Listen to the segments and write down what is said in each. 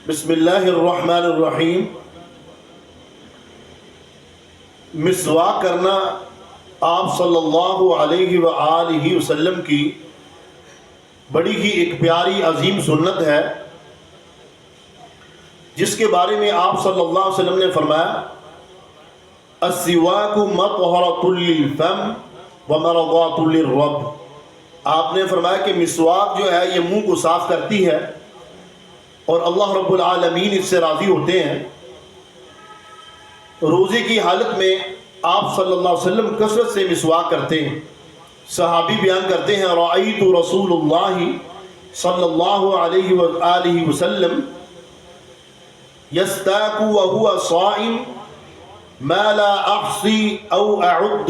بسم اللہ الرحمن الرحیم۔ مسواک کرنا آپ صلی اللہ علیہ وآلہ وسلم کی بڑی ہی ایک پیاری عظیم سنت ہے، جس کے بارے میں آپ صلی اللہ علیہ وسلم نے فرمایا السواک مطہرۃ للفم ومرضات للرب۔ آپ نے فرمایا کہ مسواک جو ہے یہ منہ کو صاف کرتی ہے اور اللہ رب العالمین اس سے راضی ہوتے ہیں۔ روزے کی حالت میں آپ صلی اللہ علیہ وسلم کثرت سے مسواک کرتے ہیں۔ صحابی بیان کرتے ہیں رأیت رسول اللہ صلی اللہ علیہ وآلہ وسلم یستاک وہو صائم ما لا احصی او اعد،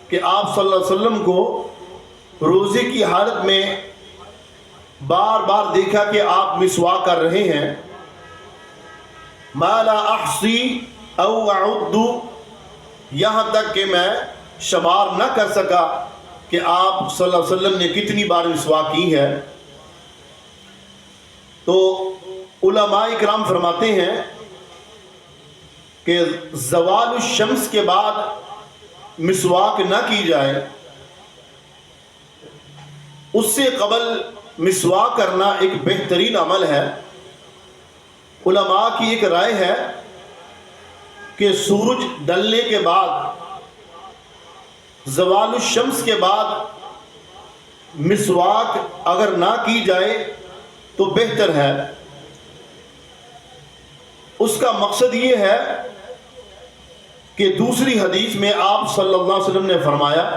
کہ آپ صلی اللہ علیہ وسلم کو روزے کی حالت میں بار بار دیکھا کہ آپ مسواک کر رہے ہیں۔ ما لا احصی او اعد، یہاں تک کہ میں شمار نہ کر سکا کہ آپ صلی اللہ علیہ وسلم نے کتنی بار مسواک کی ہے۔ تو علماء اکرام فرماتے ہیں کہ زوال الشمس کے بعد مسواک نہ کی جائے، اس سے قبل مسواک کرنا ایک بہترین عمل ہے۔ علماء کی ایک رائے ہے کہ سورج ڈلنے کے بعد، زوال الشمس کے بعد مسواک اگر نہ کی جائے تو بہتر ہے۔ اس کا مقصد یہ ہے کہ دوسری حدیث میں آپ صلی اللہ علیہ وسلم نے فرمایا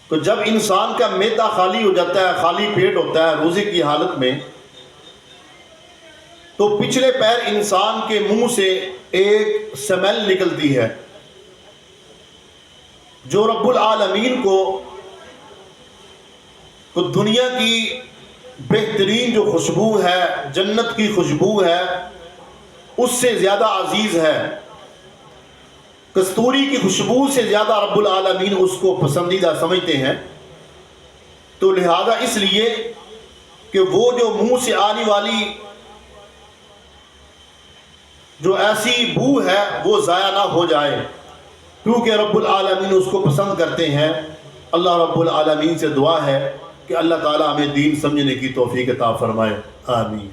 تو جب انسان کا معدہ خالی ہو جاتا ہے، خالی پیٹ ہوتا ہے روزے کی حالت میں، تو پچھلے پیر انسان کے منہ سے ایک سمیل نکلتی ہے جو رب العالمین کو دنیا کی بہترین جو خوشبو ہے، جنت کی خوشبو ہے، اس سے زیادہ عزیز ہے۔ کستوری کی خوشبو سے زیادہ رب العالمین اس کو پسندیدہ سمجھتے ہیں۔ تو لہذا اس لیے کہ وہ جو منہ سے آنے والی جو ایسی بو ہے وہ ضائع نہ ہو جائے، کیونکہ رب العالمین اس کو پسند کرتے ہیں۔ اللہ رب العالمین سے دعا ہے کہ اللہ تعالی ہمیں دین سمجھنے کی توفیق عطا فرمائے، آمین۔